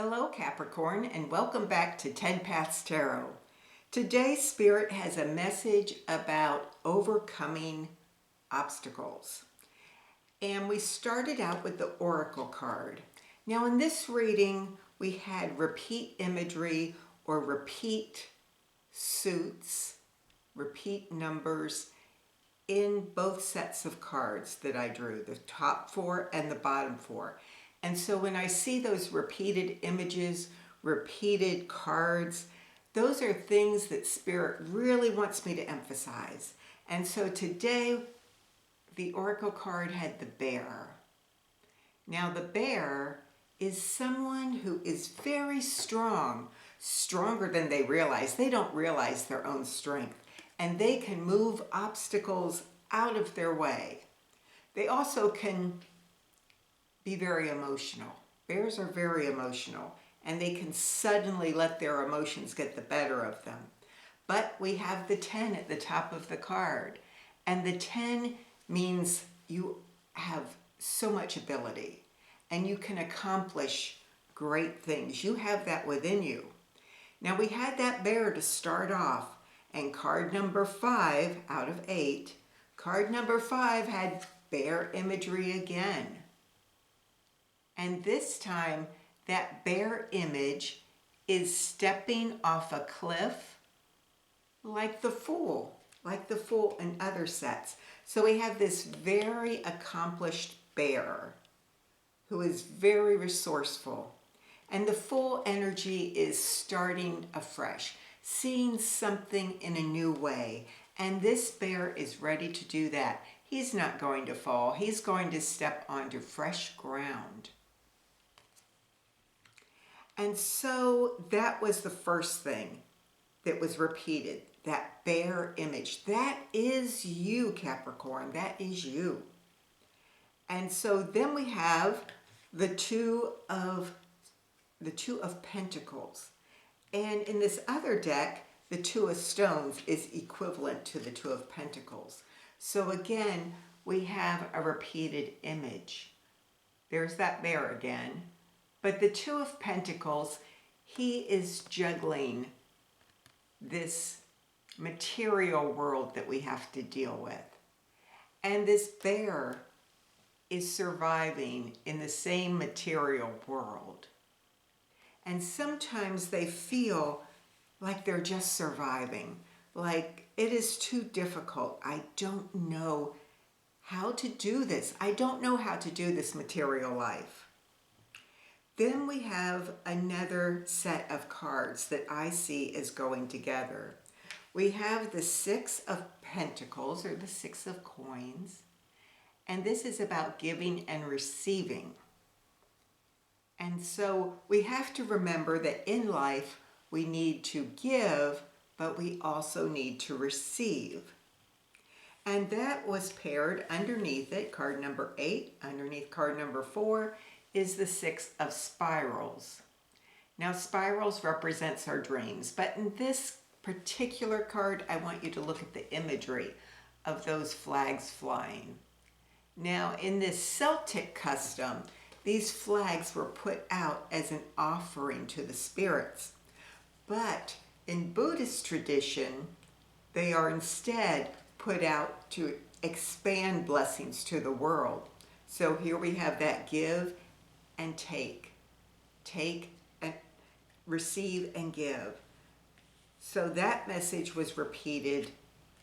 Hello Capricorn, and welcome back to TenPaths Tarot. Today Spirit has a message about overcoming obstacles. And we started out with the Oracle card. Now in this reading we had repeat imagery or repeat suits, repeat numbers in both sets of cards that I drew, the top four and the bottom four. And so when I see those repeated images, repeated cards, those are things that Spirit really wants me to emphasize. And so today, the Oracle card had the bear. Now the bear is someone who is very strong, stronger than they realize. They don't realize their own strength, and they can move obstacles out of their way. They also can be very emotional. Bears are very emotional, and they can suddenly let their emotions get the better of them. But we have the 10 at the top of the card, and the 10 means you have so much ability and you can accomplish great things. You have that within you. Now we had that bear to start off, and card number 5 out of 8, card number 5 had bear imagery again. And this time, that bear image is stepping off a cliff like the Fool in other sets. So we have this very accomplished bear who is very resourceful. And the Fool energy is starting afresh, seeing something in a new way. And this bear is ready to do that. He's not going to fall. He's going to step onto fresh ground. And so that was the first thing that was repeated, that bear image. That is you, Capricorn, that is you. And so then we have the two of Pentacles. And in this other deck, the 2 of Stones is equivalent to the 2 of Pentacles. So again, we have a repeated image. There's that bear again. But the 2 of Pentacles, he is juggling this material world that we have to deal with. And this bear is surviving in the same material world. And sometimes they feel like they're just surviving, like it is too difficult. I don't know how to do this. I don't know how to do this material life. Then we have another set of cards that I see as going together. We have the 6 of Pentacles, or the 6 of Coins, and this is about giving and receiving. And so we have to remember that in life we need to give, but we also need to receive. And that was paired underneath it, card number 8, underneath card number 4, is the 6 of Spirals. Now spirals represents our dreams, but in this particular card, I want you to look at the imagery of those flags flying. Now in this Celtic custom, these flags were put out as an offering to the spirits. But in Buddhist tradition, they are instead put out to expand blessings to the world. So here we have that give and take and receive and give. So that message was repeated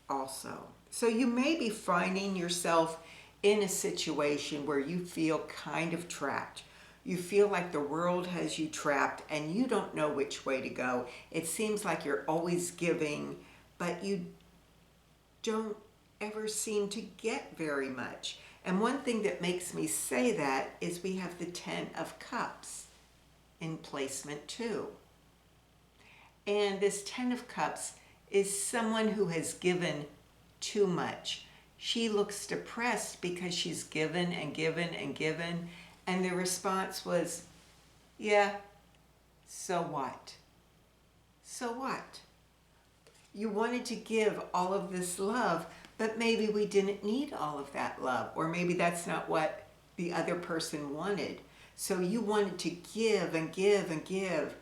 also. So you may be finding yourself in a situation where you feel kind of trapped. You feel like the world has you trapped and you don't know which way to go. It seems like you're always giving, but you don't ever seem to get very much. And one thing that makes me say that is we have the 10 of Cups in placement 2. And this 10 of Cups is someone who has given too much. She looks depressed because she's given and given and given. And the response was, yeah, so what? So what? You wanted to give all of this love, but maybe we didn't need all of that love, or maybe that's not what the other person wanted. So you wanted to give and give and give,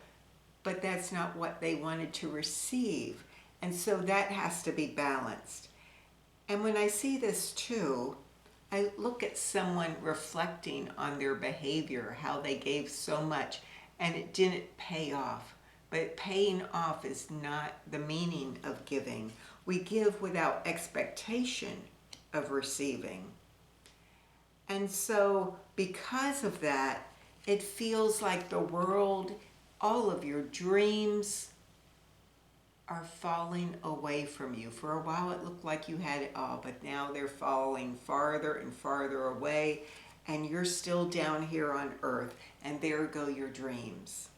but that's not what they wanted to receive. And so that has to be balanced. And when I see this too, I look at someone reflecting on their behavior, how they gave so much and it didn't pay off. But paying off is not the meaning of giving. We give without expectation of receiving. And so because of that, it feels like the world, all of your dreams are falling away from you. For a while it looked like you had it all, but now they're falling farther and farther away, and you're still down here on earth, and there go your dreams.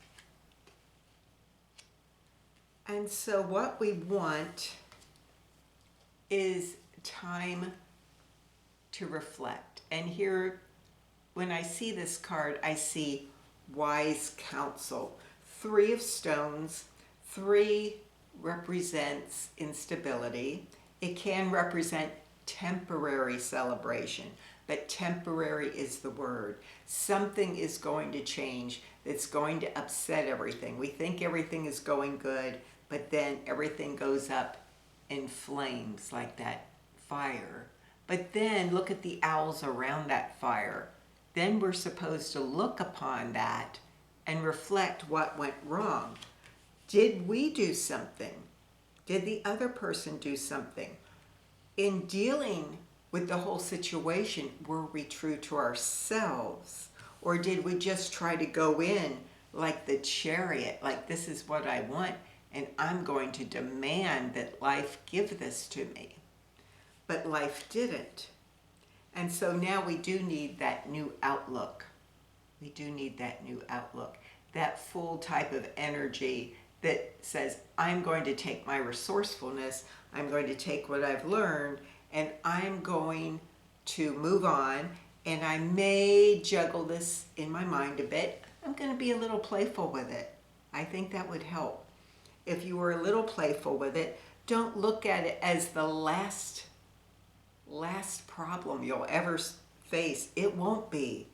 And so what we want is time to reflect. And here, when I see this card, I see wise counsel. 3 of stones. 3 represents instability. It can represent temporary celebration, but temporary is the word. Something is going to change that's going to upset everything. We think everything is going good, but then everything goes up in flames like that fire. But then look at the owls around that fire. Then we're supposed to look upon that and reflect what went wrong. Did we do something? Did the other person do something? In dealing with the whole situation, were we true to ourselves? Or did we just try to go in like the chariot, like this is what I want, and I'm going to demand that life give this to me? But life didn't. And so now we do need that new outlook. We do need that new outlook, that full type of energy that says, I'm going to take my resourcefulness, I'm going to take what I've learned, and I'm going to move on, and I may juggle this in my mind a bit. I'm going to be a little playful with it. I think that would help. If you were a little playful with it, don't look at it as the last problem you'll ever face. It won't be.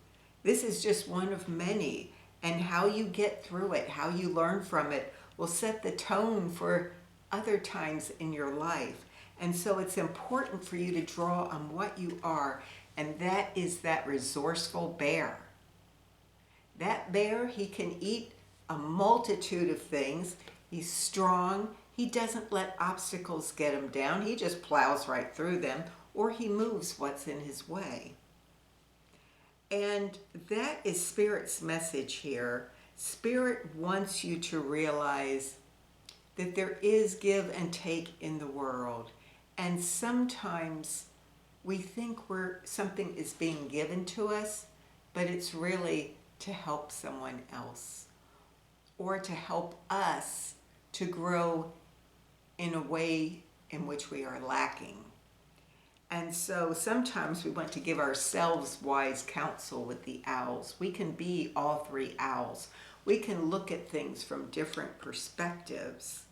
This is just one of many, and how you get through it, how you learn from it, will set the tone for other times in your life. And so it's important for you to draw on what you are, and that is that resourceful bear. That bear, he can eat a multitude of things. He's strong. He doesn't let obstacles get him down. He just plows right through them, or he moves what's in his way. And that is Spirit's message here. Spirit wants you to realize that there is give and take in the world. And sometimes we think something is being given to us, but it's really to help someone else or to help us to grow in a way in which we are lacking. And so sometimes we want to give ourselves wise counsel with the owls. We can be all 3 owls. We can look at things from different perspectives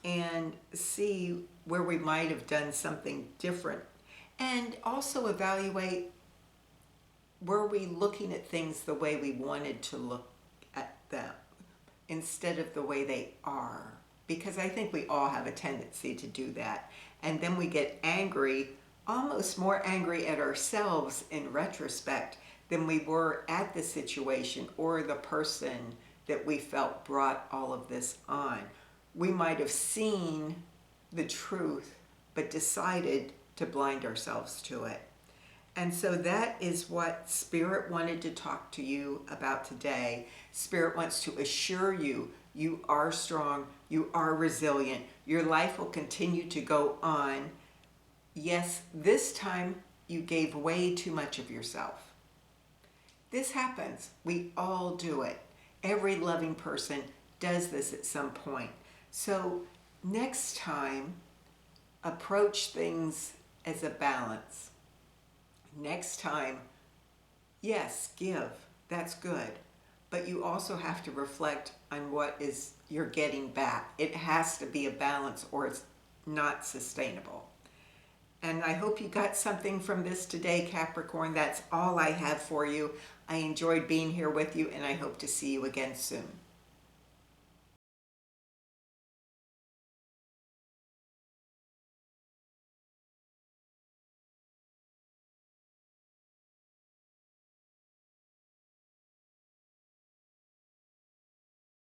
and see where we might have done something different. And also evaluate, were we looking at things the way we wanted to look at them instead of the way they are? Because I think we all have a tendency to do that. And then we get angry, almost more angry at ourselves in retrospect than we were at the situation or the person that we felt brought all of this on. We might have seen the truth, but decided to blind ourselves to it. And so that is what Spirit wanted to talk to you about today. Spirit wants to assure you, you are strong, you are resilient, your life will continue to go on. Yes, this time you gave way too much of yourself. This happens. We all do it. Every loving person does this at some point. So next time, approach things as a balance. Next time, yes, give. That's good. But you also have to reflect on what is you're getting back. It has to be a balance or it's not sustainable. And I hope you got something from this today, Capricorn. That's all I have for you. I enjoyed being here with you, and I hope to see you again soon.